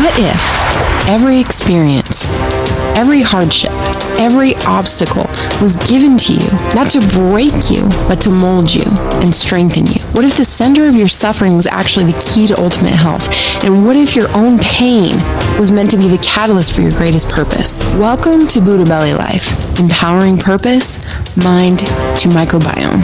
What if every experience, every hardship, every obstacle was given to you, not to break you, but to mold you and strengthen you? What if the center of your suffering was actually the key to ultimate health? And what if your own pain was meant to be the catalyst for your greatest purpose? Welcome to Buddha Belly Life, empowering purpose, mind to microbiome.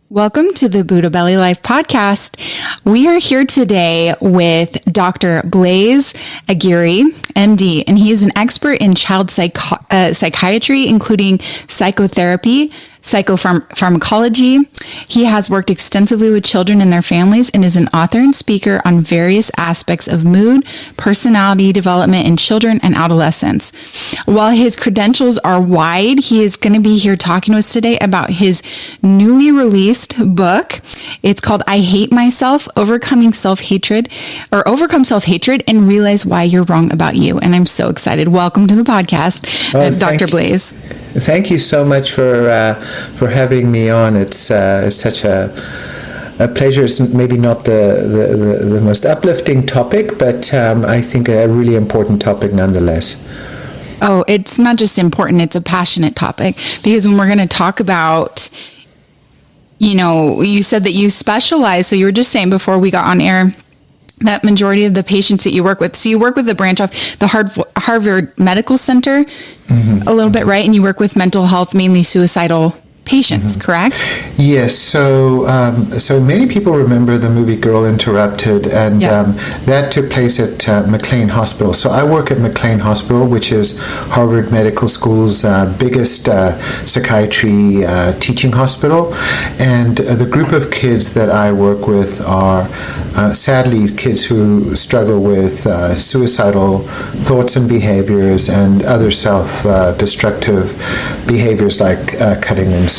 Welcome to the Buddha Belly Life podcast. We are here today with Dr. Blaise Aguirre, MD, and he is an expert in child psychiatry, including psychotherapy, psychopharmacology. He has worked extensively with children and their families and is an author and speaker on various aspects of mood, personality development in children and adolescents. While his credentials are wide, he is going to be here talking to us today about his newly released book. It's called I Hate Myself, Overcome Self-Hatred and Realize Why You're Wrong About You. And I'm so excited. Welcome to the podcast, Dr. Blaise. Thank you so much for having me on. It's such a pleasure. It's maybe not the most uplifting topic, but I think a really important topic nonetheless. Oh, it's not just important, it's a passionate topic, because when we're going to talk about, you said that you specialize, so you were just saying before we got on air, that majority of the patients that you work with. So you work with the branch of the Harvard Medical Center a little bit, right? And you work with mental health, mainly suicidal patients, correct? Yes. So many people remember the movie Girl Interrupted, and that took place at McLean Hospital. So I work at McLean Hospital, which is Harvard Medical School's biggest psychiatry teaching hospital. And the group of kids that I work with are sadly kids who struggle with suicidal thoughts and behaviors and other self-destructive behaviors like cutting themselves.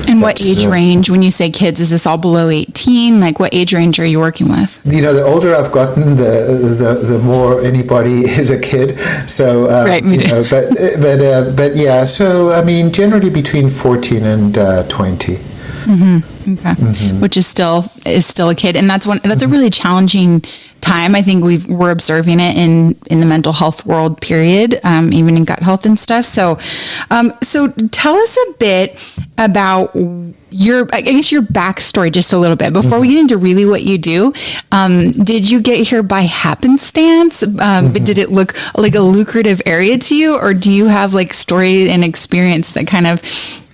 And what age range, when you say kids, is this all below 18? Like what age range are you working with? The older I've gotten, the more anybody is a kid. So, right, but yeah, so I mean, generally between 14 and 20. Mm-hmm. Okay. Mm-hmm. Which is still a kid, and that's a really challenging time. I think we're observing it in the mental health world, period, even in gut health and stuff. So tell us a bit about your backstory, just a little bit before we get into really what you do. Did you get here by happenstance? Did it look like a lucrative area to you, or do you have like story and experience that kind of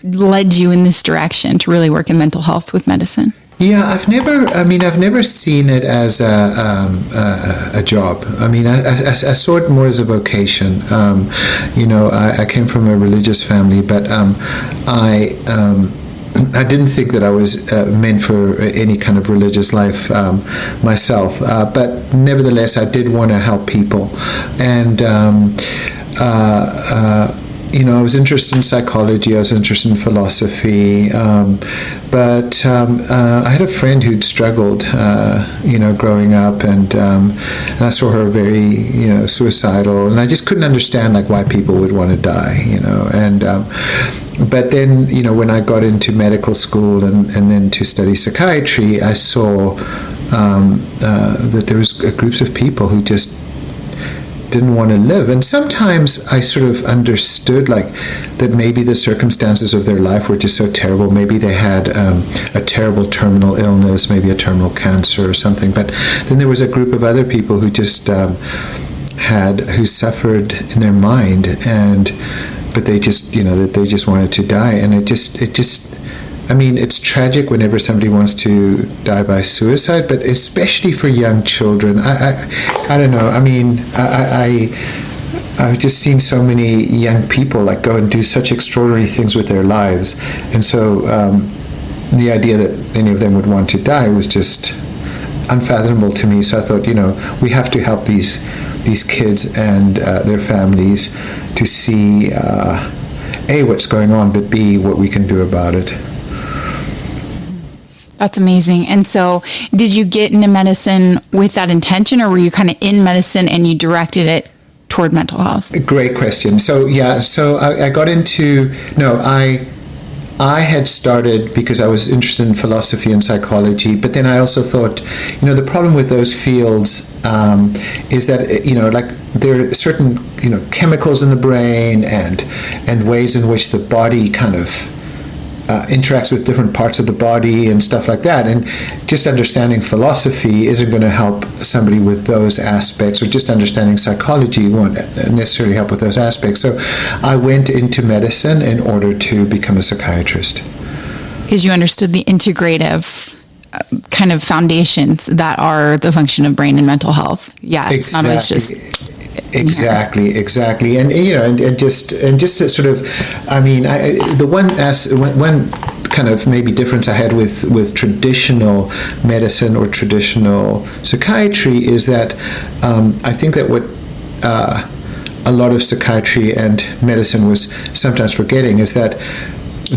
led you in this direction to really work in mental health with medicine? Yeah, I've never seen it as a job. I mean, I saw it more as a vocation. I came from a religious family, but I didn't think that I was meant for any kind of religious life myself. But nevertheless, I did want to help people, and I was interested in psychology, I was interested in philosophy, but I had a friend who'd struggled, growing up, and I saw her very, suicidal, and I just couldn't understand, like, why people would want to die, and but then, when I got into medical school and then to study psychiatry, I saw that there was groups of people who just didn't want to live, and sometimes I sort of understood that maybe the circumstances of their life were just so terrible. Maybe they had a terrible terminal illness, maybe a terminal cancer or something. But then there was a group of other people who just who suffered in their mind, but they just they just wanted to die, and it just. I mean, it's tragic whenever somebody wants to die by suicide, but especially for young children. I don't know. I mean, I've just seen so many young people go and do such extraordinary things with their lives, and so the idea that any of them would want to die was just unfathomable to me. So I thought, we have to help these kids and their families to see A, what's going on, but B, what we can do about it. That's amazing. And so did you get into medicine with that intention, or were you kind of in medicine and you directed it toward mental health? Great question. So, I got into, I had started because I was interested in philosophy and psychology, but then I also thought, the problem with those fields is that, like there are certain, chemicals in the brain and ways in which the body kind of interacts with different parts of the body and stuff like that. And just understanding philosophy isn't going to help somebody with those aspects, or just understanding psychology won't necessarily help with those aspects. So I went into medicine in order to become a psychiatrist. Because you understood the integrative kind of foundations that are the function of brain and mental health. Yeah, it's not always just... Exactly, and and just to sort of, one kind of maybe difference I had with traditional medicine or traditional psychiatry is that I think that what a lot of psychiatry and medicine was sometimes forgetting is that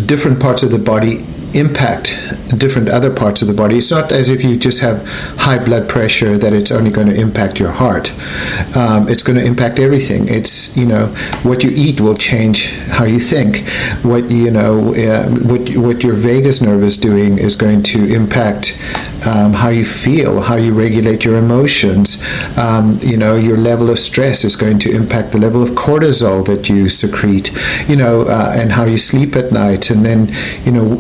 different parts of the body impact different other parts of the body. It's not as if you just have high blood pressure that it's only going to impact your heart. It's going to impact everything. It's, what you eat will change how you think. What your vagus nerve is doing is going to impact how you feel, how you regulate your emotions. Your level of stress is going to impact the level of cortisol that you secrete, and how you sleep at night. And then,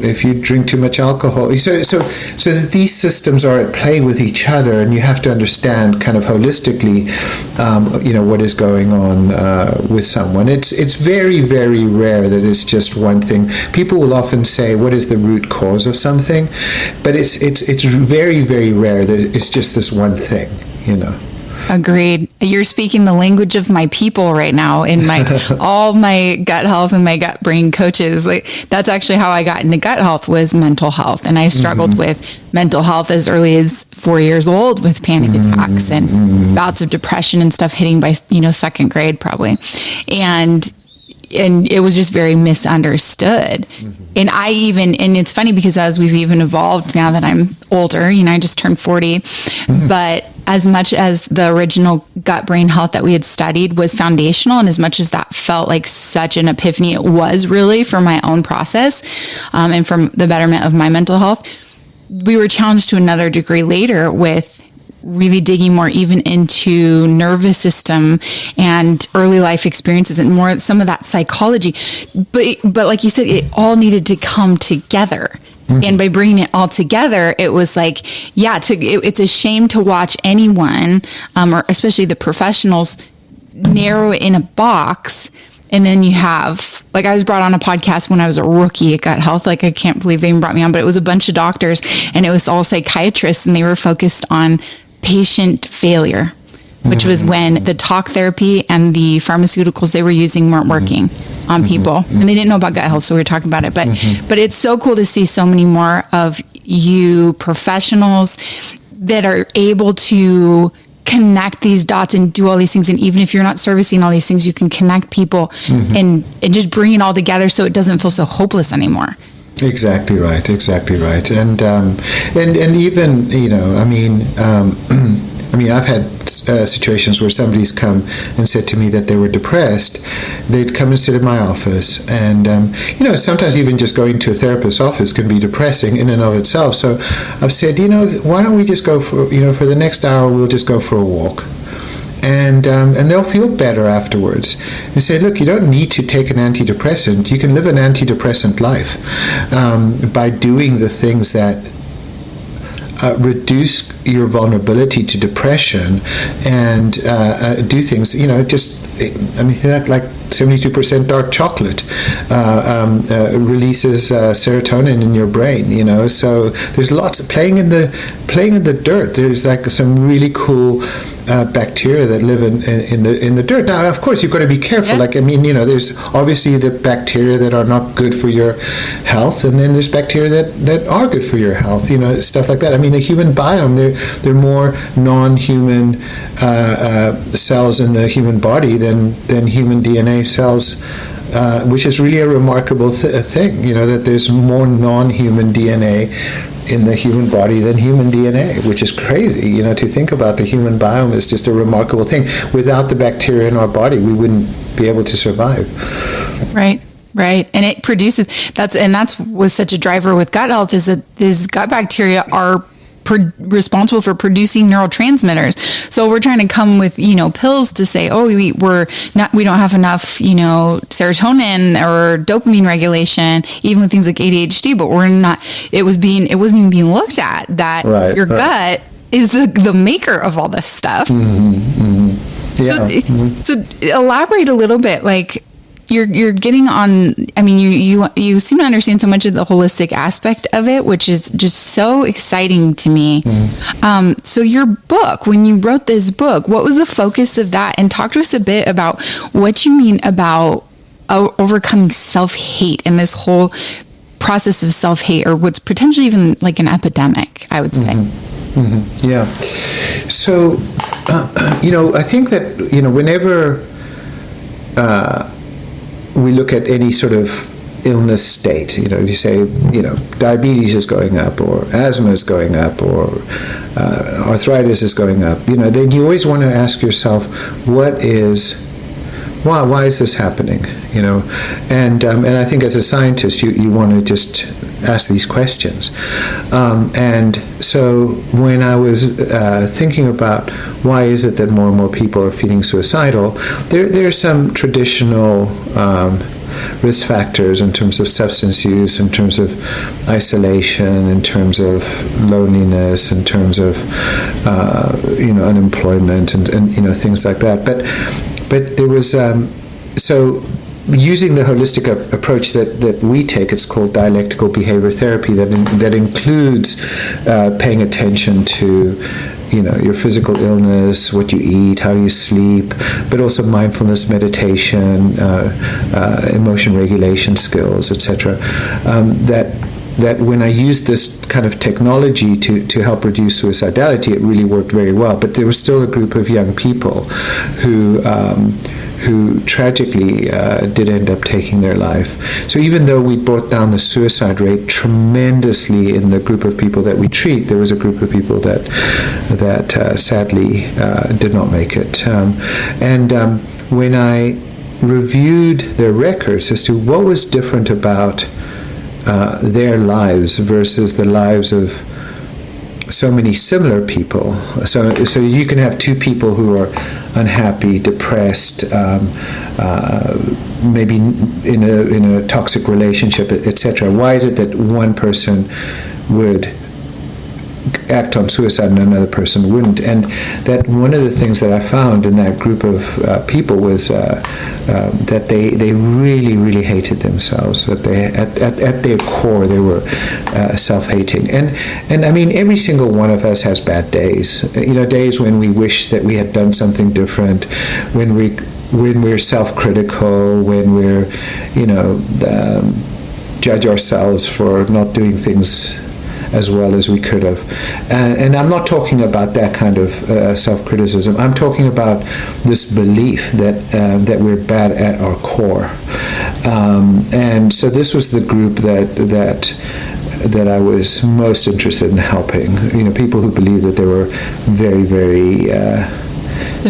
if you drink too much alcohol. So that these systems are at play with each other, and you have to understand kind of holistically, what is going on with someone. It's very, very rare that it's just one thing. People will often say, what is the root cause of something? But it's very, very rare that it's just this one thing, Agreed. You're speaking the language of my people right now in all my gut health and my gut brain coaches. Like, that's actually how I got into gut health, was mental health. And I struggled with mental health as early as 4 years old, with panic attacks and bouts of depression and stuff hitting by, second grade probably. And it was just very misunderstood. And and it's funny because as we've even evolved now that I'm older, I just turned 40, but as much as the original gut brain health that we had studied was foundational, and as much as that felt like such an epiphany, it was really for my own process, and from the betterment of my mental health, we were challenged to another degree later with really digging more even into nervous system and early life experiences and more some of that psychology. But like you said, it all needed to come together. And by bringing it all together, it was like, it's a shame to watch anyone, or especially the professionals, narrow it in a box. And then you have, like, I was brought on a podcast when I was a rookie at Gut Health. Like, I can't believe they even brought me on, but it was a bunch of doctors and it was all psychiatrists, and they were focused on patient failure, which was when the talk therapy and the pharmaceuticals they were using weren't working on people. And they didn't know about gut health, so we were talking about it. But it's so cool to see so many more of you professionals that are able to connect these dots and do all these things. And even if you're not servicing all these things, you can connect people and just bring it all together so it doesn't feel so hopeless anymore. Exactly right. And even, I've had situations where somebody's come and said to me that they were depressed. They'd come and sit in my office, and sometimes even just going to a therapist's office can be depressing in and of itself. So I've said, why don't we just go for the next hour, we'll just go for a walk. And they'll feel better afterwards. And say, look, you don't need to take an antidepressant. You can live an antidepressant life by doing the things that reduce your vulnerability to depression, and do things, like 72% dark chocolate releases serotonin in your brain, so there's lots of playing in the dirt. There's like some really cool bacteria that live in the dirt. Now, of course, you've got to be careful. Yeah. There's obviously the bacteria that are not good for your health, and then there's bacteria that are good for your health. Stuff like that. The human biome, there are more non-human cells in the human body than human DNA cells, which is really a remarkable thing. That there's more non-human DNA in the human body than human DNA, which is crazy. To think about the human biome is just a remarkable thing. Without the bacteria in our body, we wouldn't be able to survive. Right. Right. And it produces, that's was such a driver with gut health, is that these gut bacteria are responsible for producing neurotransmitters. So we're trying to come with, pills to say, oh, we don't have enough, serotonin or dopamine regulation, even with things like ADHD, but it wasn't even being looked at that your gut is the maker of all this stuff. Yeah. So elaborate a little bit, like, you're getting on, you seem to understand so much of the holistic aspect of it, which is just so exciting to me. So your book, when you wrote this book, what was the focus of that? And talk to us a bit about what you mean about overcoming self-hate and this whole process of self-hate, or what's potentially even like an epidemic, I would say. Yeah. So, I think that, whenever we look at any sort of illness state, if you say, diabetes is going up, or asthma is going up, or arthritis is going up, then you always want to ask yourself, why is this happening? And I think as a scientist, you want to just ask these questions. And so when I was thinking about why is it that more and more people are feeling suicidal, there are some traditional risk factors in terms of substance use, in terms of isolation, in terms of loneliness, in terms of unemployment, and things like that. But there was so using the holistic approach that we take, it's called dialectical behavior therapy, that includes paying attention to your physical illness, what you eat, how you sleep, but also mindfulness, meditation, emotion regulation skills, etc. That when I used this kind of technology to help reduce suicidality, it really worked very well. But there was still a group of young people who tragically did end up taking their life. So even though we brought down the suicide rate tremendously in the group of people that we treat, there was a group of people that sadly did not make it. When I reviewed their records as to what was different about their lives versus the lives of so many similar people. So you can have two people who are unhappy, depressed, maybe in a toxic relationship, etc. Why is it that one person would act on suicide and another person wouldn't? And that one of the things that I found in that group of people was that they really, really hated themselves. That they at their core they were self-hating. And I mean, every single one of us has bad days. Days when we wish that we had done something different, when we're self-critical, when we're judge ourselves for not doing things as well as we could have. And I'm not talking about that kind of self-criticism. I'm talking about this belief that we're bad at our core. And so this was the group that I was most interested in helping. People who believed that they were very, very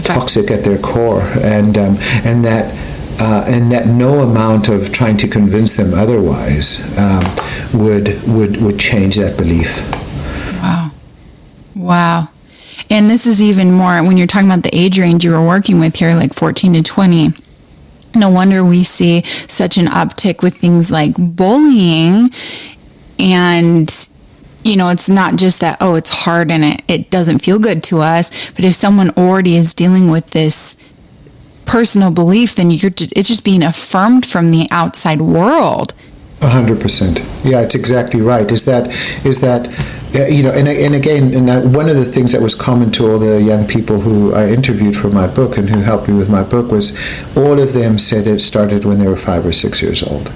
toxic at their core, and that no amount of trying to convince them otherwise would change that belief. Wow. And this is even more when you're talking about the age range you were working with here, like 14 to 20. No wonder we see such an uptick with things like bullying. And it's not just that, it's hard and it doesn't feel good to us, but if someone already is dealing with this personal belief, then it's just being affirmed from the outside world. 100%. Yeah, it's exactly right. Is that and again, one of the things that was common to all the young people who I interviewed for my book and who helped me with my book was all of them said it started when they were 5 or 6 years old.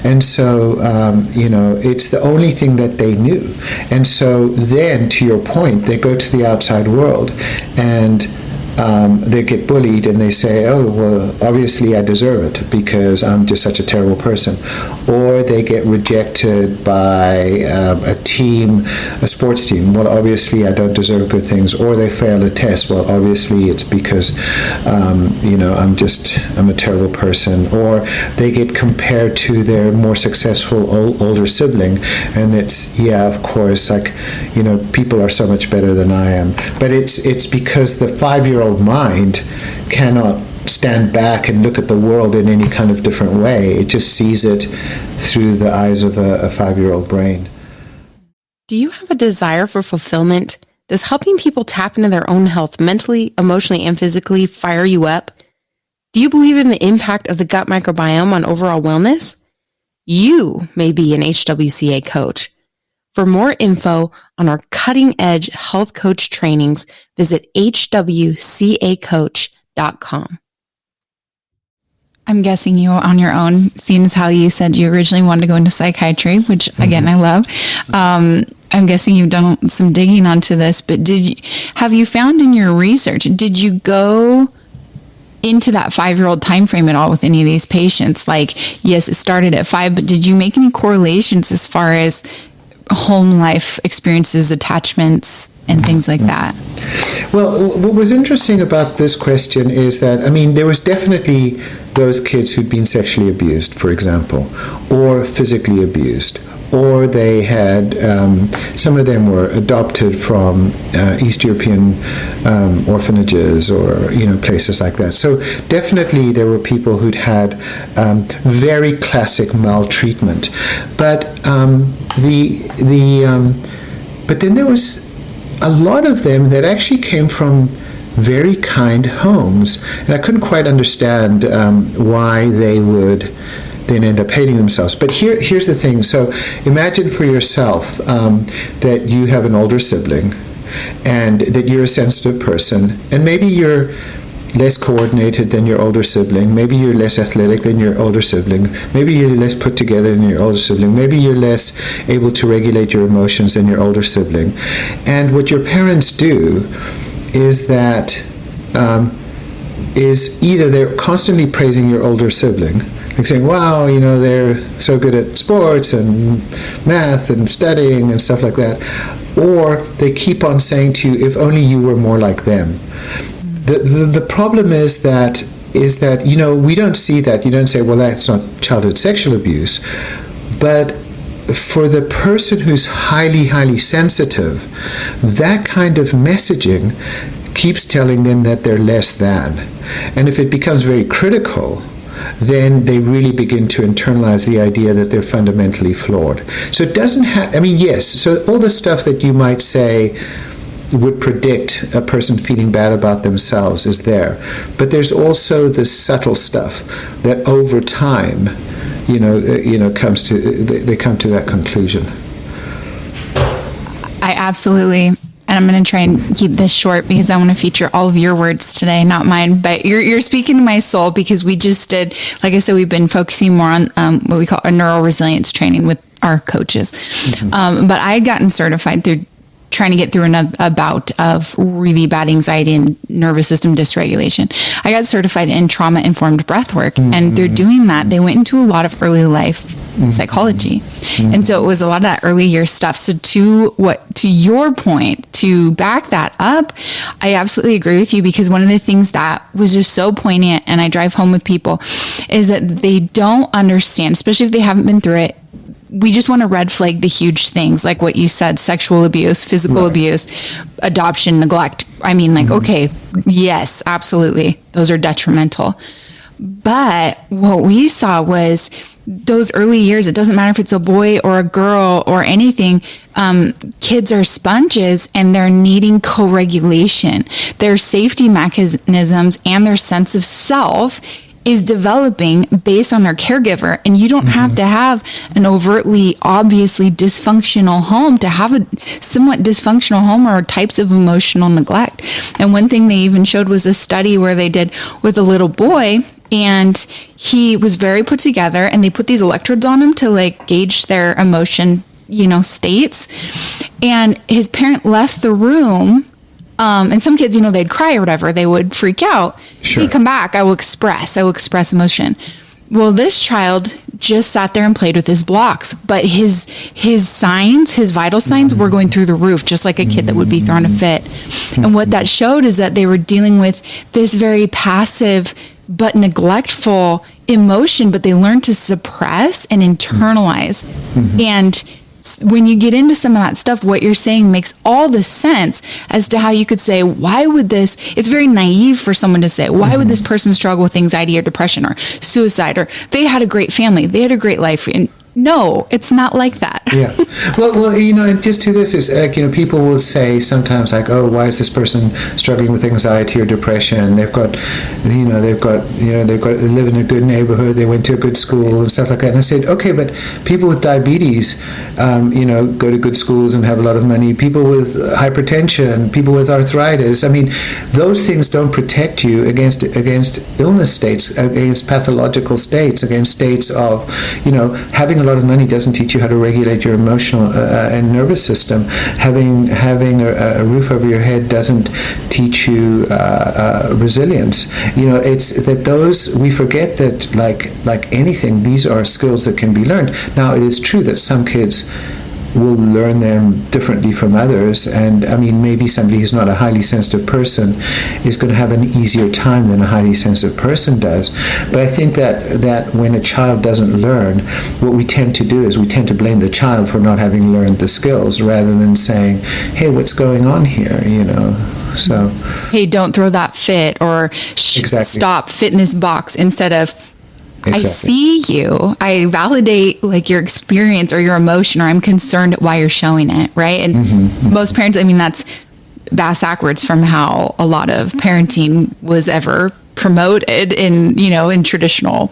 And so, it's the only thing that they knew. And so then, to your point, they go to the outside world and they get bullied and they say, oh, well, obviously I deserve it because I'm just such a terrible person. Or they get rejected by a sports team. Well, obviously I don't deserve good things. Or they fail a test. Well, obviously it's because, I'm a terrible person. Or they get compared to their more successful older sibling, and it's, of course, people are so much better than I am. But it's because the 5-year-old mind cannot stand back and look at the world in any kind of different way. It just sees it through the eyes of a 5-year-old brain. Do you have a desire for fulfillment? Does helping people tap into their own health mentally, emotionally, and physically fire you up? Do you believe in the impact of the gut microbiome on overall wellness? You may be an HWCA coach. For more info on our cutting-edge health coach trainings, visit hwcacoach.com. I'm guessing you on your own, seeing as how you said you originally wanted to go into psychiatry, which again, I love. I'm guessing you've done some digging onto this, but have you found in your research, did you go into that 5-year-old time frame at all with any of these patients? Like, yes, it started at 5, but did you make any correlations as far as home life experiences, attachments, and things like that? Well, what was interesting about this question is that, there was definitely those kids who'd been sexually abused, for example, or physically abused, or they had, some of them were adopted from East European orphanages or, places like that. So definitely there were people who'd had very classic maltreatment. But but then there was a lot of them that actually came from very kind homes, and I couldn't quite understand why they would then end up hating themselves. But here's the thing. So imagine for yourself that you have an older sibling and that you're a sensitive person, and maybe you're less coordinated than your older sibling, maybe you're less athletic than your older sibling, maybe you're less put together than your older sibling, maybe you're less able to regulate your emotions than your older sibling. And what your parents do is that is either they're constantly praising your older sibling, like saying, wow, they're so good at sports and math and studying and stuff like that, or they keep on saying to you, if only you were more like them. The problem is that we don't see that. You don't say, well, that's not childhood sexual abuse. But for the person who's highly, highly sensitive, that kind of messaging keeps telling them that they're less than. And if it becomes very critical, then they really begin to internalize the idea that they're fundamentally flawed. So it doesn't have, yes, so all the stuff that you might say would predict a person feeling bad about themselves is there. But there's also this subtle stuff that over time, they come to that conclusion. I absolutely, and I'm going to try and keep this short because I want to feature all of your words today, not mine, but you're speaking to my soul, because we just did, like I said, we've been focusing more on what we call a neuro resilience training with our coaches. But I had gotten certified through trying to get through a bout of really bad anxiety and nervous system dysregulation. I got certified in trauma-informed breath work, and through doing that, they went into a lot of early life psychology. And so it was a lot of that early year stuff. So to your point, to back that up, I absolutely agree with you, because one of the things that was just so poignant, and I drive home with people, is that they don't understand, especially if they haven't been through it. We just want to red flag the huge things, like what you said, sexual abuse, physical abuse, adoption, neglect. Okay, yes, absolutely. Those are detrimental. But what we saw was those early years, it doesn't matter if it's a boy or a girl or anything, kids are sponges, and they're needing co-regulation. Their safety mechanisms and their sense of self is developing based on their caregiver. And you don't have to have an overtly, obviously dysfunctional home to have a somewhat dysfunctional home or types of emotional neglect. And one thing they even showed was a study where they did with a little boy, and he was very put together, and they put these electrodes on him to gauge their emotion, states. And his parent left the room And some kids, they'd cry or whatever, they would freak out. Sure. They come back, I will express emotion. Well, this child just sat there and played with his blocks, but his signs, his vital signs were going through the roof, just like a kid that would be throwing a fit. And what that showed is that they were dealing with this very passive but neglectful emotion, but they learned to suppress and internalize. And when you get into some of that stuff, what you're saying makes all the sense as to how you could say, it's very naive for someone to say, why would this person struggle with anxiety or depression or suicide, or they had a great family, they had a great life. And no, it's not like that. Yeah. Well, just to this is, people will say sometimes like, oh, why is this person struggling with anxiety or depression? They live in a good neighborhood, they went to a good school and stuff like that. And I said, okay, but people with diabetes, go to good schools and have a lot of money. People with hypertension, people with arthritis. I mean, those things don't protect you against illness states, against pathological states, against states of, having a lot of money doesn't teach you how to regulate your emotional and nervous system. Having a roof over your head doesn't teach you resilience. It's that we forget that like anything, these are skills that can be learned. Now, it is true that some kids will learn them differently from others, and maybe somebody who's not a highly sensitive person is going to have an easier time than a highly sensitive person does. But I think that when a child doesn't learn, what we tend to do is we tend to blame the child for not having learned the skills, rather than saying, hey, what's going on here, so hey, don't throw that fit, or stop, fit in this box, instead of I see you, I validate your experience or your emotion, or I'm concerned at why you're showing it, right? And most parents, that's vast backwards from how a lot of parenting was ever promoted in traditional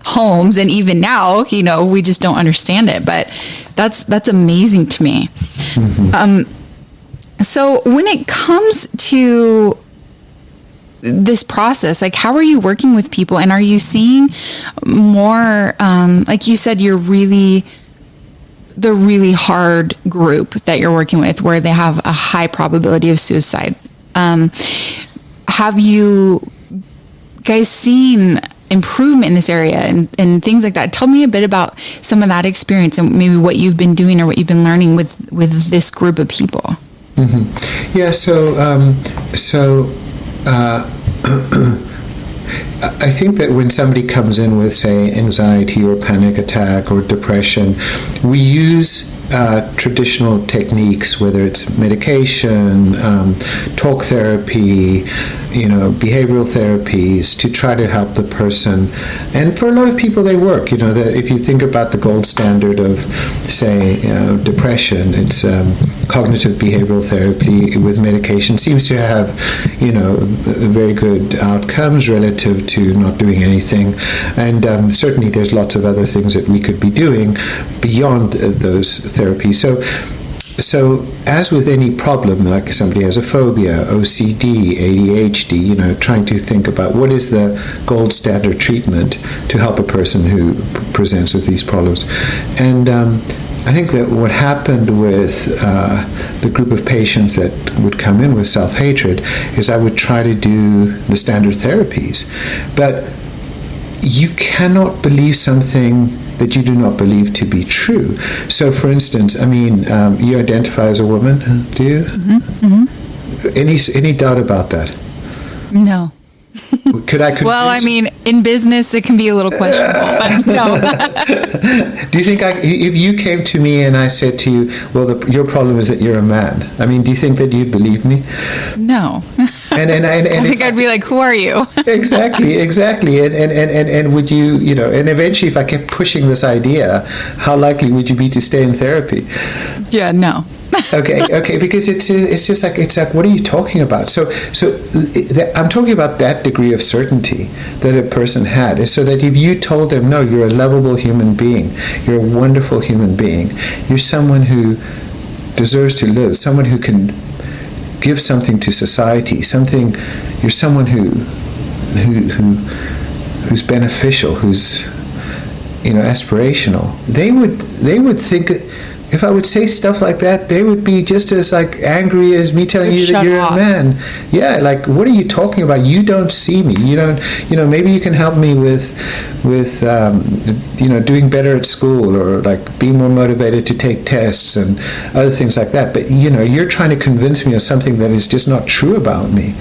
homes. And even now, we just don't understand it, but that's amazing to me. So when it comes to this process, how are you working with people, and are you seeing more, like you said, the really hard group that you're working with, where they have a high probability of suicide? Have you guys seen improvement in this area and things like that? Tell me a bit about some of that experience and maybe what you've been doing or what you've been learning with this group of people. Yeah, I think that when somebody comes in with, say, anxiety or panic attack or depression, we use traditional techniques, whether it's medication, talk therapy, behavioral therapies, to try to help the person. And for a lot of people, they work. If you think about the gold standard of, say, depression, it's cognitive behavioral therapy with medication seems to have, very good outcomes relative to not doing anything. And certainly there's lots of other things that we could be doing beyond those therapies. So as with any problem, like somebody has a phobia, OCD, ADHD, trying to think about what is the gold standard treatment to help a person who presents with these problems. And I think that what happened with the group of patients that would come in with self-hatred is I would try to do the standard therapies. But you cannot believe something that you do not believe to be true. So, for instance, you identify as a woman, do you? Any doubt about that? No. Could I? Well, in business it can be a little questionable, but no. Do you think if you came to me and I said to you, well, your problem is that you're a man, do you think that you'd believe me? No. And I think I'd be like, who are you? Exactly. And would you, and eventually if I kept pushing this idea, how likely would you be to stay in therapy? Yeah, no. Okay, because it's just like, what are you talking about? So I'm talking about that degree of certainty that a person had, so that if you told them, no, you're a lovable human being, you're a wonderful human being, you're someone who deserves to live, someone who can give something to society, you're someone who's beneficial, who's aspirational, they would think if I would say stuff like that, they would be just as like angry as me telling you that you're a man. Yeah, like, what are you talking about? You don't see me. You don't, maybe you can help me with doing better at school, or like being more motivated to take tests and other things like that. But, you're trying to convince me of something that is just not true about me.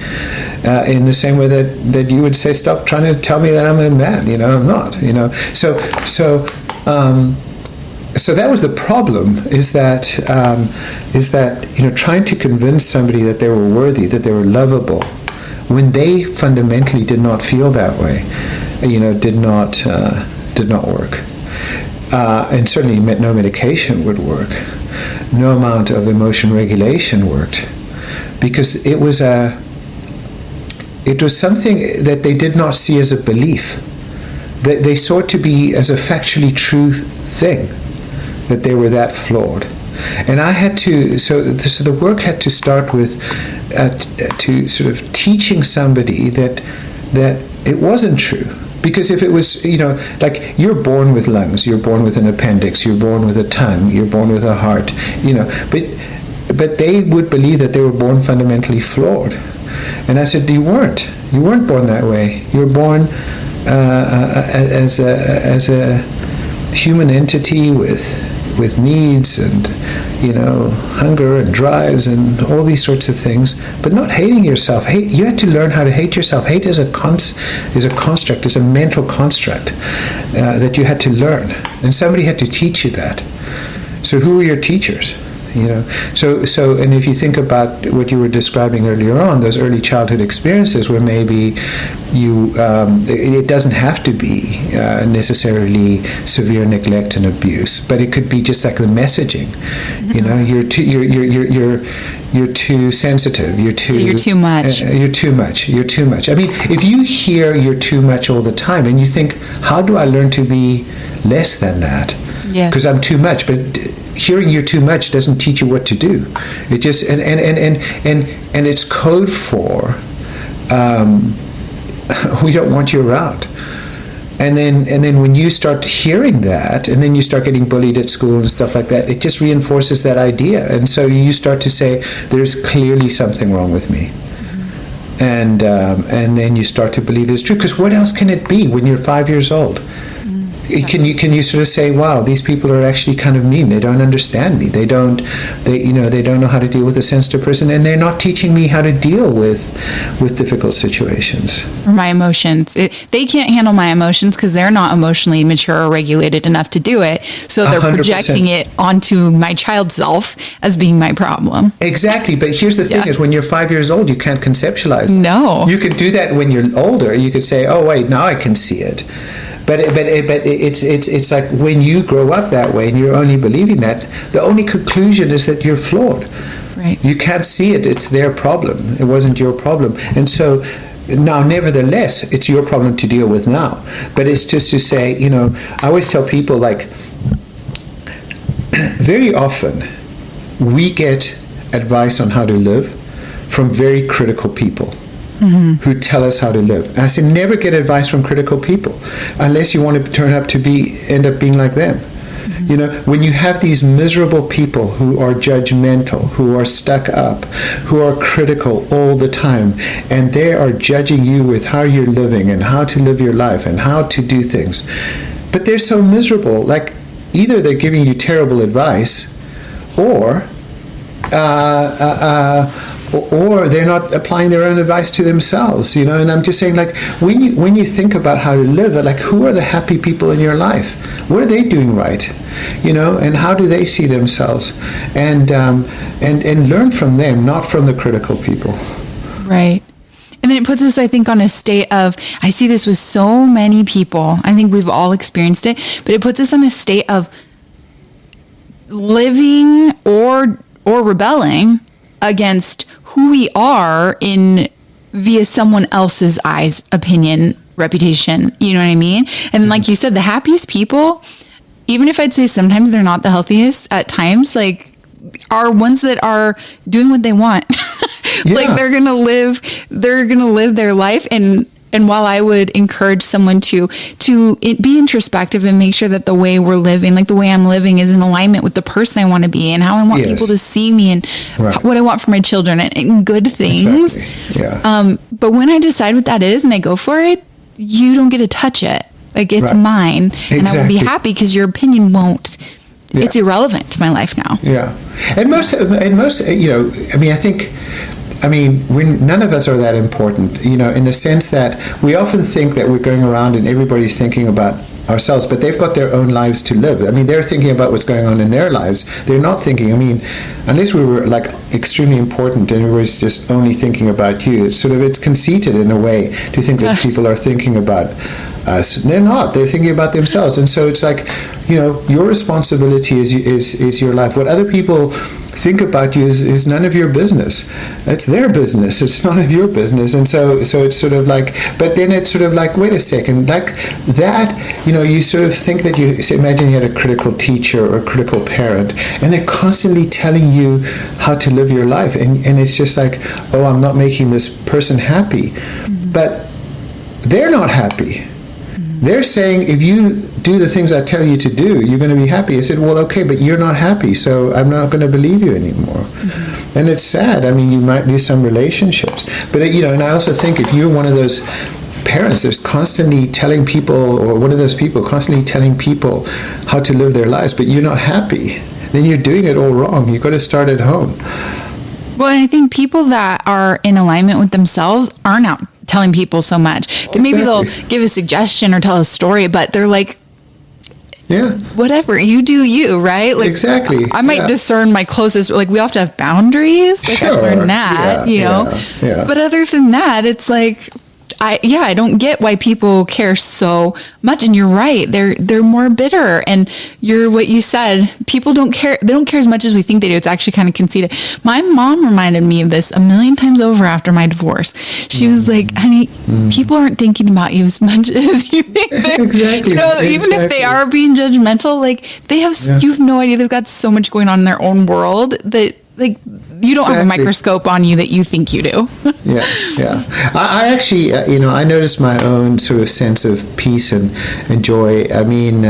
In the same way that you would say, stop trying to tell me that I'm a man. I'm not, So that was the problem, is that trying to convince somebody that they were worthy, that they were lovable, when they fundamentally did not feel that way, did not work. And certainly no medication would work. No amount of emotion regulation worked, because it was something that they did not see as a belief. They saw it to be as a factually true thing, that they were that flawed. And I had to, so the work had to start with to sort of teaching somebody that it wasn't true. Because if it was, like, you're born with lungs, you're born with an appendix, you're born with a tongue, you're born with a heart, but they would believe that they were born fundamentally flawed. And I said, you weren't born that way. You were born as a human entity with needs and hunger and drives and all these sorts of things, but not hating yourself. You had to learn how to hate yourself. Hate is a construct, is a mental construct that you had to learn, and somebody had to teach you that. So who were your teachers? So and if you think about what you were describing earlier on, those early childhood experiences where maybe it doesn't have to be necessarily severe neglect and abuse, but it could be just like the messaging. You're too sensitive. You're too much. You're too much. I mean, if you hear you're too much all the time, and you think, how do I learn to be less than that? Yeah. Because I'm too much. But hearing you're too much doesn't teach you what to do. It just and it's code for we don't want you around. And then when you start hearing that, and then you start getting bullied at school and stuff like that, it just reinforces that idea. And so you start to say, there's clearly something wrong with me. Mm-hmm. And then you start to believe it's true. Because what else can it be when you're 5 years old? Can you sort of say, wow, these people are actually kind of mean. They don't understand me. They don't know how to deal with a sensitive person, and they're not teaching me how to deal with difficult situations. Or my emotions. They can't handle my emotions because they're not emotionally mature or regulated enough to do it. So they're 100%. Projecting it onto my child self as being my problem. Exactly. But here's the thing: is when you're 5 years old, you can't conceptualize. No. You can do that when you're older. You could say, oh wait, now I can see it. But it's like when you grow up that way and you're only believing that, the only conclusion is that you're flawed. Right. You can't see it. It's their problem. It wasn't your problem. And so now, nevertheless, it's your problem to deal with now. But it's just to say, I always tell people, like, very often we get advice on how to live from very critical people. Mm-hmm. Who tell us how to live. And I say, never get advice from critical people unless you want to end up being like them. Mm-hmm. When you have these miserable people who are judgmental, who are stuck up, who are critical all the time, and they are judging you with how you're living and how to live your life and how to do things, but they're so miserable, like either they're giving you terrible advice or they're not applying their own advice to themselves, And I'm just saying, like, when you think about how to live, like, who are the happy people in your life? What are they doing right? And how do they see themselves? And learn from them, not from the critical people. Right. And then it puts us, I think, on a state of, I see this with so many people. I think we've all experienced it, but it puts us on a state of living or rebelling against who we are via someone else's eyes, opinion, reputation. You know what I mean? And like you said, the happiest people, even if I'd say sometimes they're not the healthiest at times, like, are ones that are doing what they want. Yeah. Like they're gonna live their life, and And while I would encourage someone to be introspective and make sure that the way we're living, like the way I'm living, is in alignment with the person I want to be and how I want people to see me and what I want for my children and good things. Exactly. Yeah. But when I decide what that is and I go for it, you don't get to touch it. Like, it's mine. And I will be happy because your opinion won't. Yeah. It's irrelevant to my life now. Yeah. And most, I mean, none of us are that important, in the sense that we often think that we're going around and everybody's thinking about ourselves, but they've got their own lives to live. I mean, they're thinking about what's going on in their lives. They're not thinking, unless we were like extremely important and everybody's just only thinking about you, it's conceited in a way to think that people are thinking about us. They're not. They're thinking about themselves. And so it's like, your responsibility is your life. What other people think about you is none of your business. It's their business. It's none of your business. And so it's sort of like, but then it's sort of like, wait a second, like that, you sort of think that imagine you had a critical teacher or a critical parent, and they're constantly telling you how to live your life. And it's just like, oh, I'm not making this person happy. Mm-hmm. But they're not happy. They're saying, if you do the things I tell you to do, you're going to be happy. I said, well, okay, but you're not happy, so I'm not going to believe you anymore. Mm-hmm. And it's sad. I mean, you might lose some relationships. But, and I also think if you're one of those parents that's constantly telling people, or one of those people constantly telling people how to live their lives, but you're not happy, then you're doing it all wrong. You've got to start at home. Well, and I think people that are in alignment with themselves aren't out telling people so much. That maybe they'll give a suggestion or tell a story, but they're like, whatever, you do you, right? Like, exactly. I might discern my closest, like, we have to have boundaries. Like, sure. I learned that, Yeah. But other than that, it's like, I don't get why people care so much. And you're right. They're more bitter. And what you said, people don't care. They don't care as much as we think they do. It's actually kind of conceited. My mom reminded me of this a million times over after my divorce. She was like, honey, people aren't thinking about you as much as you think. Exactly. Even if they are being judgmental, like you have no idea. They've got so much going on in their own world that, like, you don't have a microscope on you that you think you do. Yeah. I actually, I noticed my own sort of sense of peace and joy. I mean,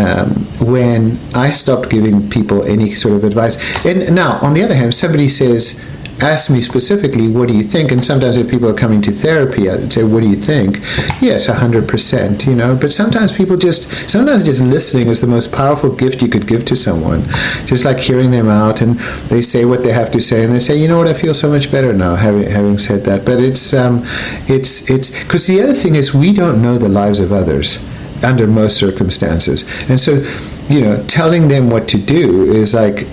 when I stopped giving people any sort of advice. And now, on the other hand, somebody asks me specifically, what do you think? And sometimes if people are coming to therapy, I'd say, what do you think? Yes, 100%, but sometimes just listening is the most powerful gift you could give to someone. Just like hearing them out, and they say what they have to say, and they say, you know what, I feel so much better now having said that. But it's because the other thing is, we don't know the lives of others under most circumstances. And so, telling them what to do is like,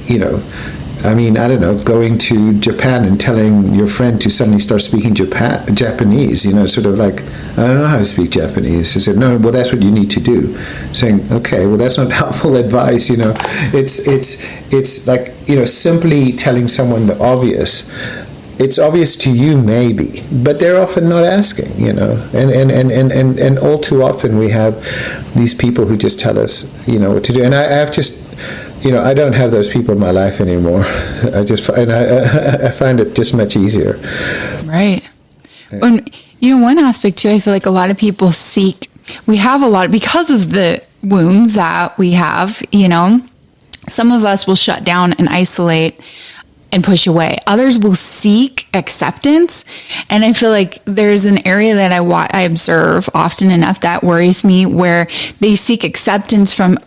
I mean, I don't know, going to Japan and telling your friend to suddenly start speaking Japanese, sort of like, I don't know how to speak Japanese. I said, no, well, that's what you need to do. Saying, okay, well, that's not helpful advice, It's like, simply telling someone the obvious. It's obvious to you, maybe, but they're often not asking, and all too often we have these people who just tell us, what to do. And I've just, I don't have those people in my life anymore. I find it just much easier. Right. Yeah. One aspect too, I feel like a lot of people because of the wounds that we have, some of us will shut down and isolate and push away. Others will seek acceptance. And I feel like there's an area that I observe often enough that worries me, where they seek acceptance from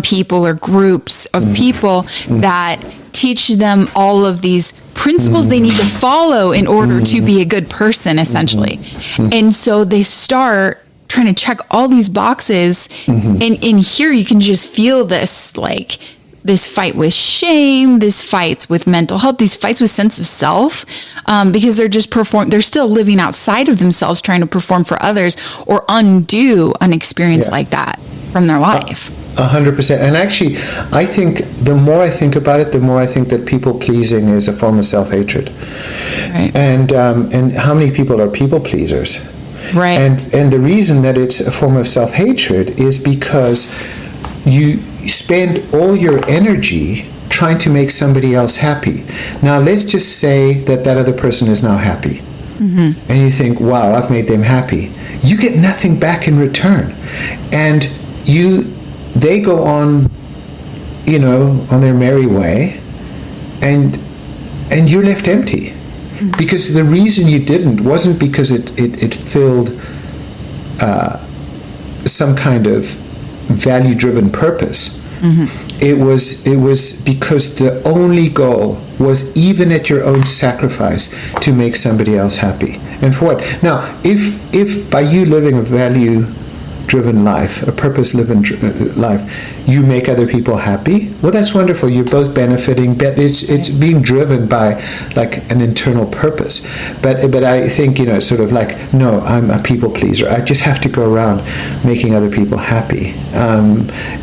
people or groups of people that teach them all of these principles they need to follow in order to be a good person, essentially. And so they start trying to check all these boxes. And in here, you can just feel this, like, this fight with shame, this fights with mental health, these fights with sense of self, because they're still living outside of themselves, trying to perform for others or undo an experience like that from their life. 100%. And actually, I think the more I think about it, the more I think that people-pleasing is a form of self-hatred. Right. And how many people are people-pleasers? Right. And the reason that it's a form of self-hatred is because you spend all your energy trying to make somebody else happy. Now, let's just say that other person is now happy. and you think, wow, I've made them happy. You get nothing back in return. And they go on, on their merry way, and you're left empty. Because the reason you didn't wasn't because it filled some kind of value-driven purpose. It was because the only goal was, even at your own sacrifice, to make somebody else happy. And for what? Now, if by you living a value-driven life, a purpose-driven life, you make other people happy, well, that's wonderful. You're both benefiting, but it's being driven by like an internal purpose. But I think, sort of like, no, I'm a people pleaser. I just have to go around making other people happy.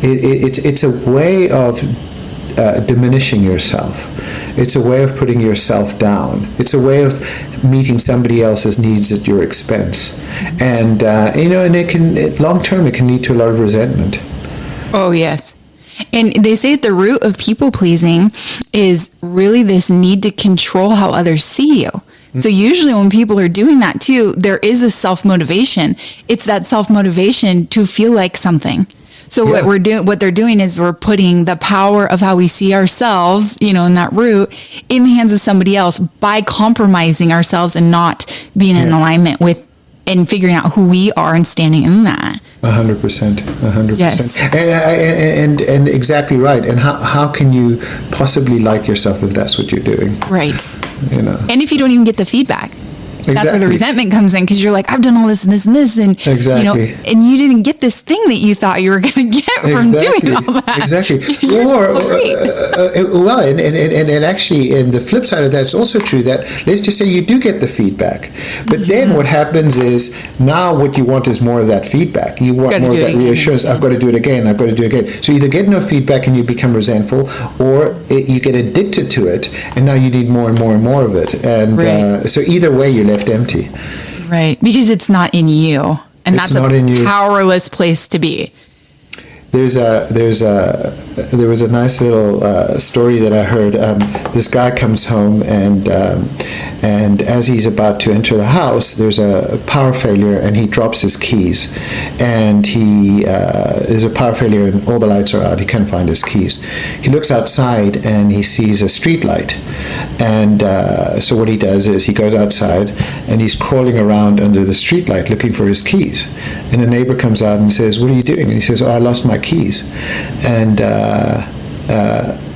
It's a way of diminishing yourself. It's a way of putting yourself down. It's a way of meeting somebody else's needs at your expense. And, and it can, long term, it can lead to a lot of resentment. Oh, yes. And they say at the root of people pleasing is really this need to control how others see you. So usually when people are doing that too, there is a self-motivation. It's that self-motivation to feel like something. So what they're doing is we're putting the power of how we see ourselves, in that root, in the hands of somebody else by compromising ourselves and not being in alignment with and figuring out who we are and standing in that. 100%. Yes. And exactly right. And how can you possibly like yourself if that's what you're doing? Right. And if you don't even get the feedback. That's where the resentment comes in, because you're like, I've done all this and this and this, and exactly. And you didn't get this thing that you thought you were going to get from doing all that. Exactly. And actually, in the flip side of that, it's also true that, let's just say you do get the feedback, but then what happens is, now what you want is more of that feedback. You want more of that reassurance. I've got to do it again. I've got to do it again. So you either get no feedback and you become resentful, or you get addicted to it, and now you need more and more and more of it. And so either way, you're left empty. Right, because it's not in you, and that's a powerless place to be. There was a nice little story that I heard. This guy comes home, and as he's about to enter the house, there's a power failure, and he drops his keys. And there's a power failure, and all the lights are out. He can't find his keys. He looks outside, and he sees a street light. And so what he does is he goes outside, and he's crawling around under the street light looking for his keys. And a neighbor comes out and says, "What are you doing?" And he says, "Oh, I lost my keys." And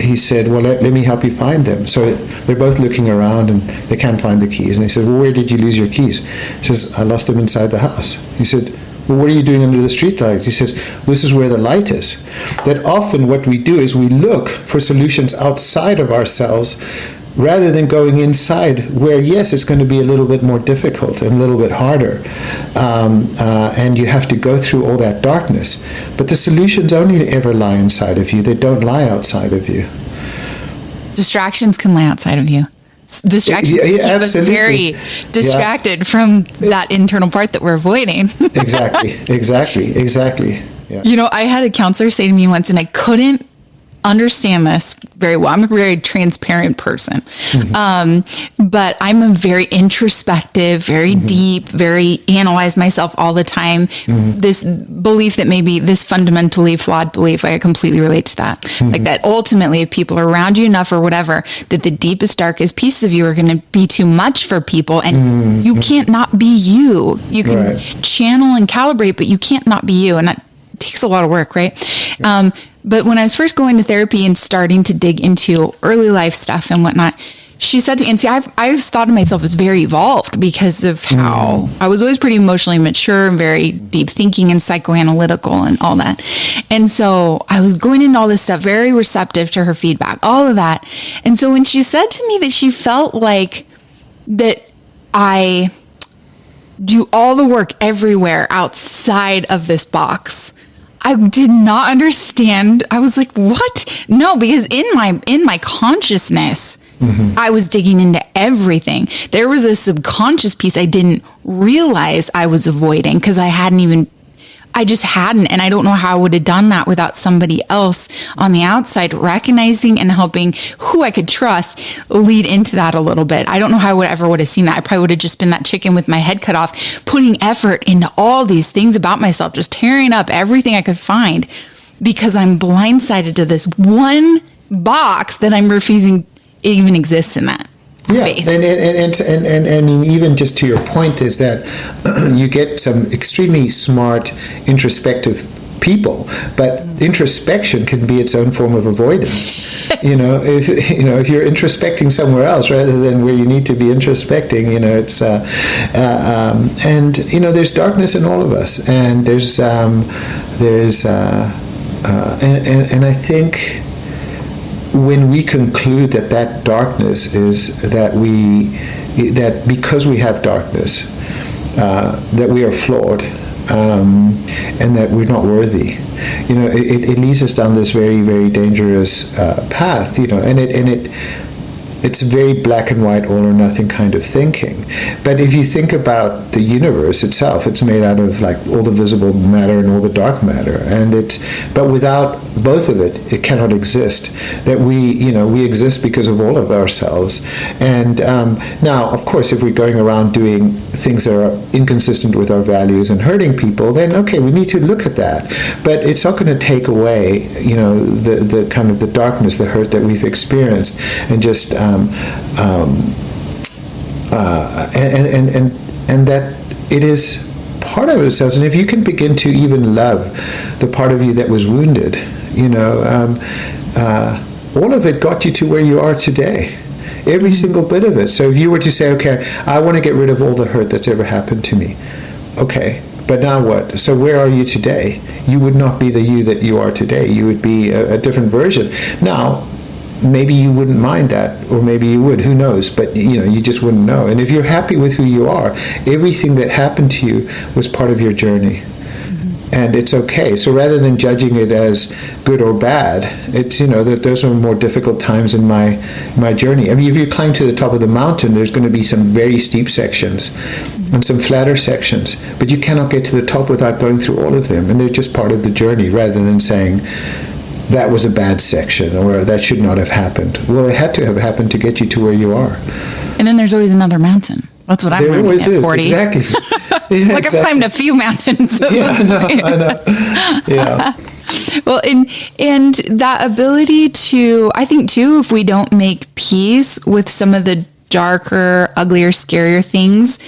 he said, "Well, let me help you find them." So they're both looking around, and they can't find the keys. And he said, "Well, where did you lose your keys?" He says, "I lost them inside the house." He said, "Well, what are you doing under the street light?" He says, "This is where the light is." That often what we do is we look for solutions outside of ourselves, rather than going inside, where, yes, it's going to be a little bit more difficult and a little bit harder, and you have to go through all that darkness. But the solutions only ever lie inside of you. They don't lie outside of you. Distractions can lie outside of you. Distractions can keep us very distracted from that internal part that we're avoiding. Exactly. Yeah. I had a counselor say to me once, and I couldn't understand this very well. I'm a very transparent person. But I'm a very introspective, very deep, very analyze myself all the time. This belief that maybe this fundamentally flawed belief, I completely relate to that. Like that ultimately, if people are around you enough or whatever, that the deepest, darkest pieces of you are going to be too much for people, and you can't not be you. You can channel and calibrate, but you can't not be you. And that takes a lot of work, right? But when I was first going to therapy and starting to dig into early life stuff and whatnot, she said to me, and see, I always thought of myself as very evolved because of how I was always pretty emotionally mature and very deep thinking and psychoanalytical and all that. And so I was going into all this stuff, very receptive to her feedback, all of that. And so when she said to me that she felt like that I do all the work everywhere outside of this box, I did not understand. I was like, what? No, because in my consciousness, I was digging into everything. There was a subconscious piece I didn't realize I was avoiding because I hadn't even I just hadn't. And I don't know how I would have done that without somebody else on the outside recognizing and helping who I could trust lead into that a little bit. I don't know how I would have seen that. I probably would have just been that chicken with my head cut off, putting effort into all these things about myself, just tearing up everything I could find because I'm blindsided to this one box that I'm refusing even exists in that. Yeah, and I mean, even just to your point is that you get some extremely smart, introspective people, but introspection can be its own form of avoidance. If you're introspecting somewhere else rather than where you need to be introspecting, it's there's darkness in all of us, and and I think when we conclude that darkness is that because we have darkness, that we are flawed, and that we're not worthy, it leads us down this very, very dangerous path, and it's very black and white, all or nothing kind of thinking. But if you think about the universe itself, it's made out of like all the visible matter and all the dark matter, but without both of it, it cannot exist. That we exist because of all of ourselves. And now, of course, if we're going around doing things that are inconsistent with our values and hurting people, then okay, we need to look at that. But it's not going to take away, the kind of the darkness, the hurt that we've experienced, and just and that it is part of ourselves. And if you can begin to even love the part of you that was wounded, all of it got you to where you are today. Every single bit of it. So if you were to say, okay, I want to get rid of all the hurt that's ever happened to me. Okay, but now what? So where are you today? You would not be the you that you are today. You would be a different version. Now, maybe you wouldn't mind that, or maybe you would, who knows, but you just wouldn't know. And if you're happy with who you are, everything that happened to you was part of your journey. And it's okay. So rather than judging it as good or bad, it's, that those are more difficult times in my journey. I mean, if you climb to the top of the mountain, there's going to be some very steep sections and some flatter sections, but you cannot get to the top without going through all of them. And they're just part of the journey, rather than saying, that was a bad section, or that should not have happened. Well, it had to have happened to get you to where you are. And then there's always another mountain. That's what I'm learning always at is. 40. Exactly. Yeah, I've climbed a few mountains. Yeah, I know. Yeah. Well, and that ability to, I think too, if we don't make peace with some of the darker, uglier, scarier things,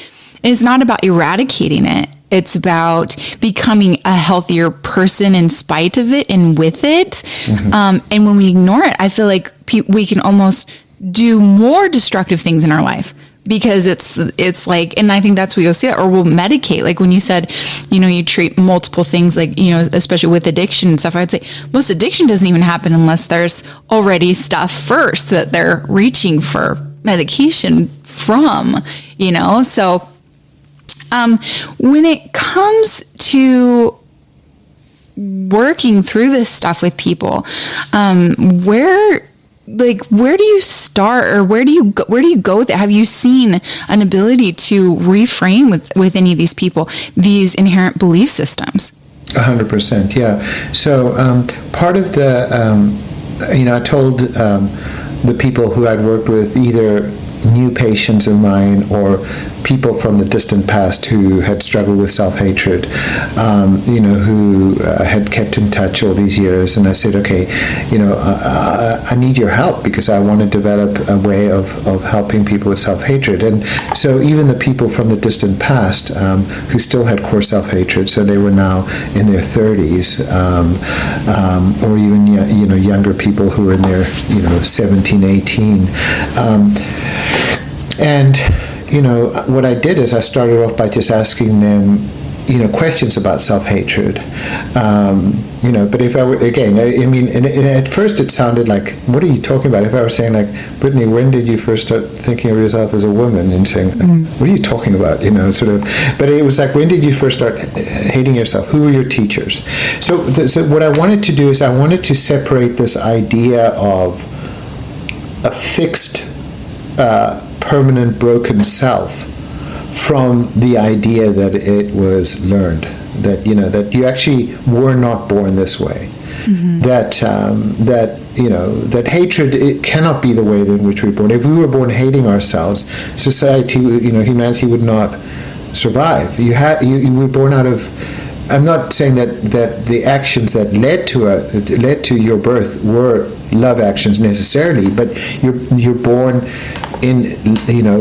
it's not about eradicating it. It's about becoming a healthier person in spite of it and with it. Mm-hmm. And when we ignore it, I feel like we can almost do more destructive things in our life, because it's like, and I think that's where you'll see it, or we'll medicate. Like when you said, you treat multiple things, like, especially with addiction and stuff, I'd say most addiction doesn't even happen unless there's already stuff first that they're reaching for medication from, so when it comes to working through this stuff with people, where do you start, or where do you go with it? Have you seen an ability to reframe with any of these people these inherent belief systems? 100%, yeah. So part of the, I told the people who I'd worked with, either new patients of mine or people from the distant past who had struggled with self-hatred, who had kept in touch all these years. And I said, okay, I need your help, because I want to develop a way of helping people with self-hatred. And so even the people from the distant past who still had core self-hatred, so they were now in their 30s, or even younger people who were in their 17, 18. And what I did is I started off by just asking them, questions about self-hatred. But if I were, again, and at first it sounded like, what are you talking about? If I were saying, like, Brittany, when did you first start thinking of yourself as a woman? And saying, what are you talking about? But it was like, when did you first start hating yourself? Who were your teachers? So what I wanted to do is I wanted to separate this idea of a fixed, permanent broken self from the idea that it was learned. that you actually were not born this way. That hatred, it cannot be the way in which we were born. If we were born hating ourselves, society, humanity would not survive. You were born out of. I'm not saying that the actions that led to your birth were love actions necessarily, but you're born in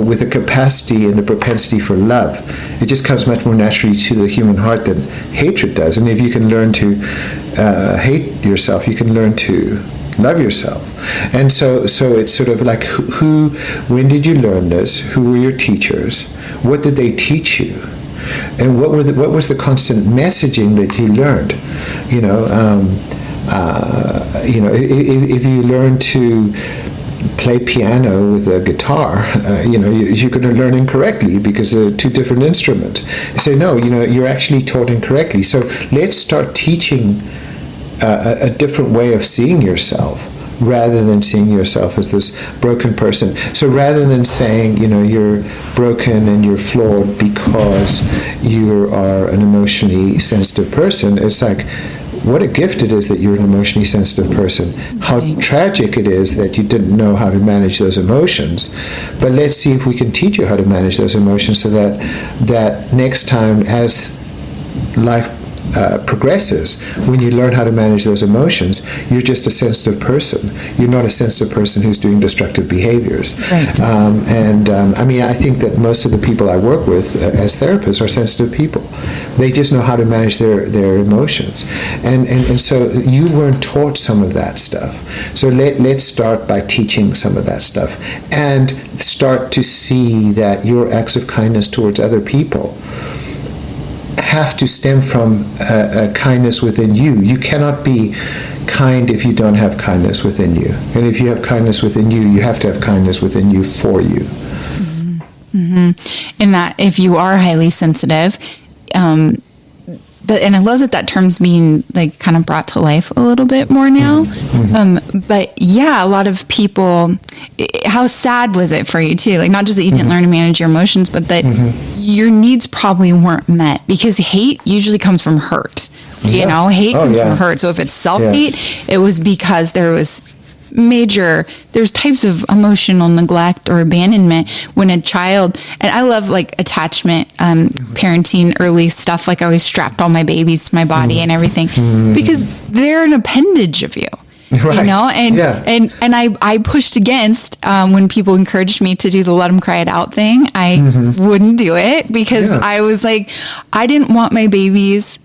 with a capacity and the propensity for love. It just comes much more naturally to the human heart than hatred does. And if you can learn to hate yourself, you can learn to love yourself. And so it's sort of like when did you learn this? Who were your teachers? What did they teach you? And what was the constant messaging that you learned? If you learn to play piano with a guitar, you're going to learn incorrectly because they're two different instruments. You say, no, you're actually taught incorrectly. So let's start teaching a different way of seeing yourself, rather than seeing yourself as this broken person. So rather than saying, you're broken and you're flawed because you are an emotionally sensitive person, it's like, what a gift it is that you're an emotionally sensitive person. How tragic it is that you didn't know how to manage those emotions. But let's see if we can teach you how to manage those emotions so that next time as life progresses, when you learn how to manage those emotions, you're just a sensitive person. You're not a sensitive person who's doing destructive behaviors. Right. I think that most of the people I work with as therapists are sensitive people. They just know how to manage their emotions. And so you weren't taught some of that stuff. So let's start by teaching some of that stuff and start to see that your acts of kindness towards other people have to stem from a kindness within you. You cannot be kind if you don't have kindness within you. And if you have kindness within you, you have to have kindness within you for you. And that if you are highly sensitive, and I love that term's being like kind of brought to life a little bit more now. But yeah, a lot of people, how sad was it for you too? Like not just that you didn't learn to manage your emotions, but that your needs probably weren't met, because hate usually comes from hurt. Hate comes from hurt. So if it's self-hate, it was because there's types of emotional neglect or abandonment when a child, and I love like attachment, parenting, early stuff. Like I always strapped all my babies to my body and everything because they're an appendage of you. Right. And I pushed against when people encouraged me to do the let them cry it out thing. I wouldn't do it because I was like, I didn't want my babies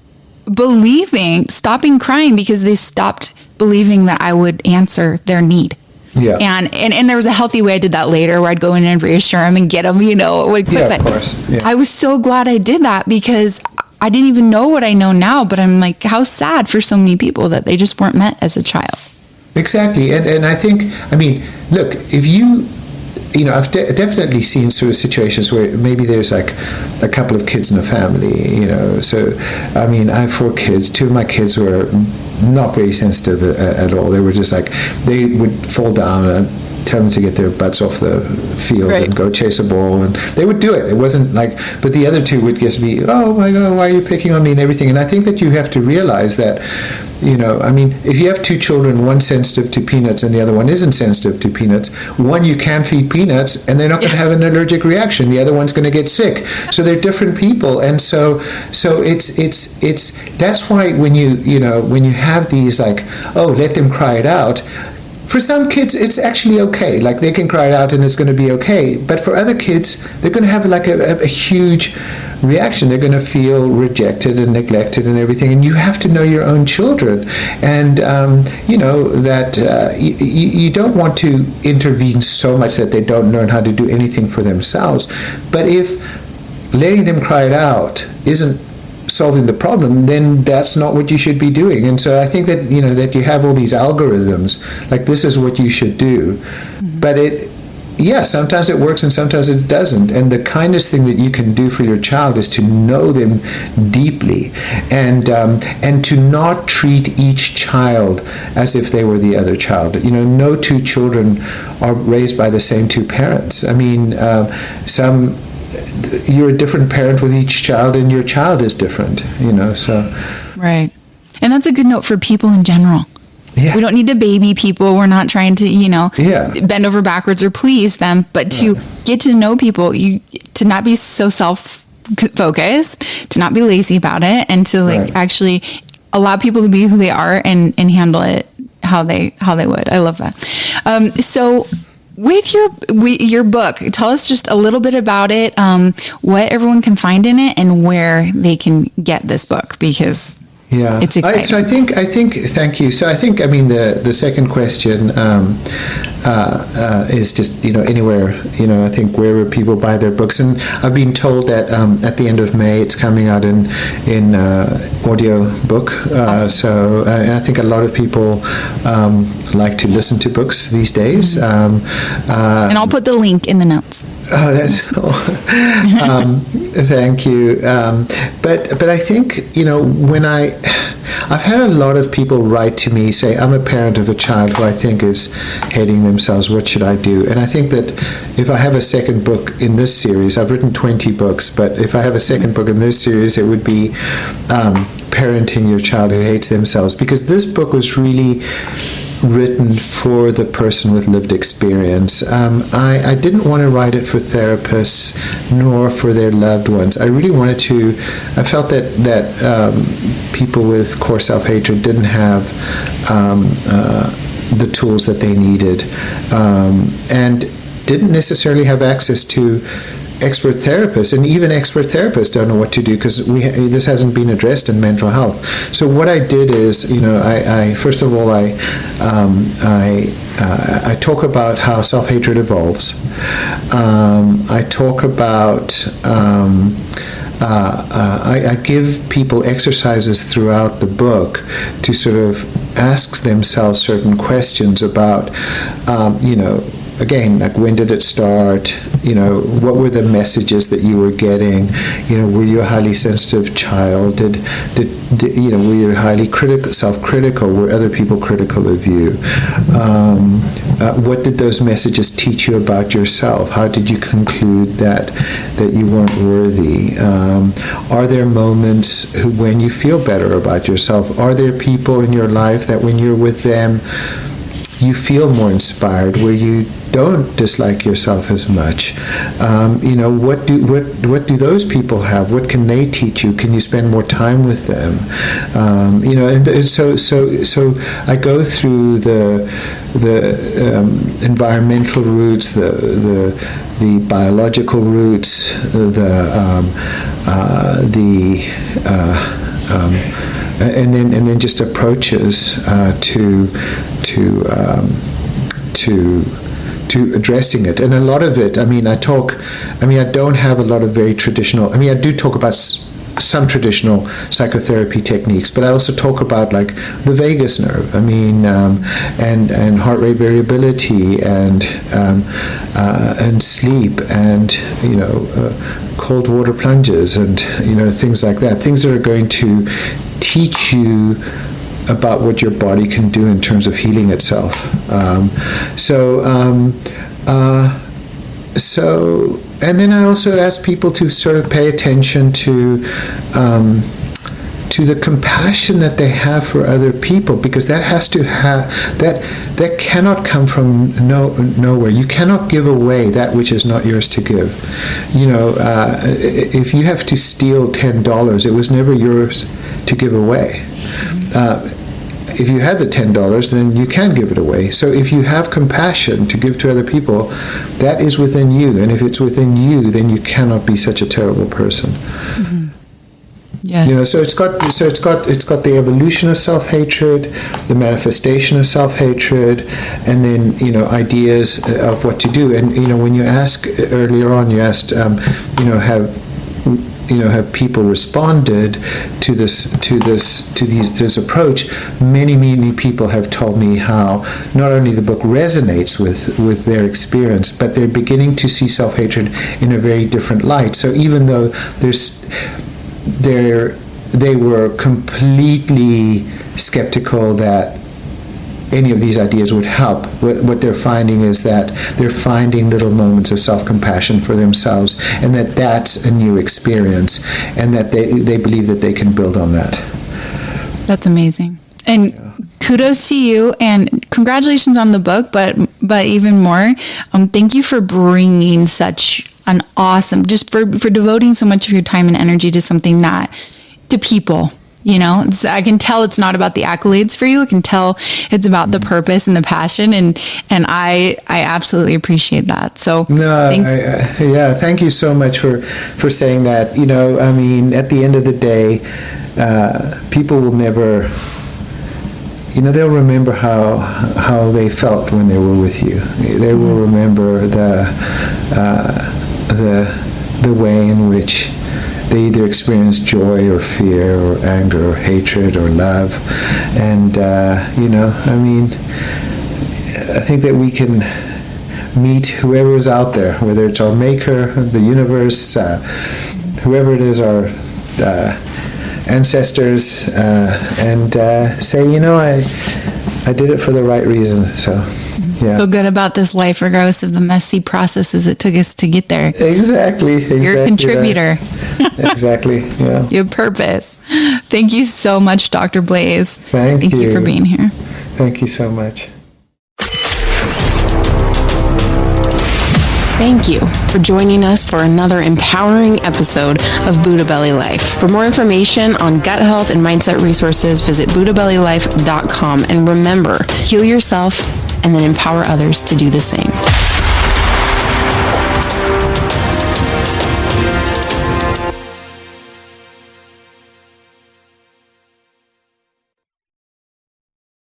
stopping crying because they stopped believing that I would answer their need. Yeah. And there was a healthy way I did that later where I'd go in and reassure them and get them, of course. Yeah. I was so glad I did that because I didn't even know what I know now, but I'm like, how sad for so many people that they just weren't met as a child. Exactly. And I think, look, if I've definitely seen sort of situations where maybe there's like a couple of kids in a family, So, I have 4 kids. 2 of my kids were not very sensitive at all. They were just like, they would fall down and tell them to get their butts off the field and go chase a ball, and they would do it. It wasn't like, but the other 2 would just be, oh my God, why are you picking on me and everything? And I think that you have to realize that, if you have 2 children, one sensitive to peanuts and the other one isn't sensitive to peanuts, one you can feed peanuts and they're not going to have an allergic reaction. The other one's going to get sick. So they're different people, and so it's that's why when you have these like, oh, let them cry it out. For some kids, it's actually okay. Like they can cry it out and it's going to be okay. But for other kids, they're going to have like a huge reaction. They're going to feel rejected and neglected and everything. And you have to know your own children. And, you don't want to intervene so much that they don't learn how to do anything for themselves. But if letting them cry it out isn't solving the problem, then that's not what you should be doing. And so I think that that you have all these algorithms like this is what you should do, but sometimes it works and sometimes it doesn't. And the kindest thing that you can do for your child is to know them deeply and to not treat each child as if they were the other child. No 2 children are raised by the same 2 parents. Some you're a different parent with each child, and your child is different, so. Right. And that's a good note for people in general. Yeah. We don't need to baby people. We're not trying to, bend over backwards or please them, but to get to know people, to not be so self-focused, to not be lazy about it, and to actually allow people to be who they are and handle it how they would. I love that. So with your book, tell us just a little bit about it, what everyone can find in it, and where they can get this book, because it's exciting. So I think, thank you. So I think, the second question is just, anywhere, I think wherever people buy their books. And I've been told that at the end of May, it's coming out in audio book. Awesome. So I think a lot of people like to listen to books these days. And I'll put the link in the notes. Oh, that's thank you. But I think, when I've had a lot of people write to me, say, I'm a parent of a child who I think is hating themselves. What should I do? And I think that if I have a second book in this series, I've written 20 books, but if I have a second book in this series, it would be Parenting Your Child Who Hates Themselves, because this book was really written for the person with lived experience. I didn't want to write it for therapists nor for their loved ones. I really wanted to. I felt that people with core self-hatred didn't have the tools that they needed, and didn't necessarily have access to expert therapists, and even expert therapists don't know what to do, because this hasn't been addressed in mental health. So what I did is, I first of all, I talk about how self-hatred evolves. I talk about I give people exercises throughout the book to sort of ask themselves certain questions about, again, like, when did it start? What were the messages that you were getting? Were you a highly sensitive child? Did were you highly self-critical? Were other people critical of you? What did those messages teach you about yourself? How did you conclude that you weren't worthy? Are there moments when you feel better about yourself? Are there people in your life that when you're with them, you feel more inspired, where you don't dislike yourself as much? What do those people have? What can they teach you? Can you spend more time with them? And so I go through the environmental roots, the biological roots, and then just approaches to addressing it. And a lot of it, I don't have a lot of very traditional, I do talk about some traditional psychotherapy techniques, but I also talk about, like, the vagus nerve, and heart rate variability, and sleep, and cold water plunges, and things like that, things that are going to teach you about what your body can do in terms of healing itself. And then I also ask people to sort of pay attention to the compassion that they have for other people, because that has to that cannot come from nowhere. You cannot give away that which is not yours to give. If you have to steal $10, it was never yours to give away. If you had the $10, then you can give it away. So if you have compassion to give to other people, that is within you. And if it's within you, then you cannot be such a terrible person. Mm-hmm. Yeah. So it's got the evolution of self-hatred, the manifestation of self-hatred, and then ideas of what to do. And when you ask earlier on, you asked have people responded to this approach? Many people have told me how not only the book resonates with their experience, but they're beginning to see self-hatred in a very different light. So even though they were completely skeptical that any of these ideas would help. What they're finding is that they're finding little moments of self-compassion for themselves, and that's a new experience, and that they believe that they can build on that. That's amazing. And kudos to you, and congratulations on the book, but even more, thank you for bringing such an awesome, just for devoting so much of your time and energy to something to people. I can tell it's not about the accolades for you. I can tell it's about the purpose and the passion, and I absolutely appreciate that. So thank you so much for saying that. At the end of the day, people will never, they'll remember how they felt when they were with you. They will remember the way in which they either experience joy or fear or anger or hatred or love. And, I think that we can meet whoever is out there, whether it's our maker, the universe, whoever it is, our ancestors, and say, I did it for the right reason. So. Yeah. Feel good about this life regardless of the messy processes it took us to get there. Exactly. You're a contributor. Exactly. Yeah. You have purpose. Thank you so much, Dr. Blaise. Thank you for being here. Thank you so much. Thank you for joining us for another empowering episode of Buddha Belly Life. For more information on gut health and mindset resources, visit buddhabellylife.com. And remember, heal yourself and then empower others to do the same.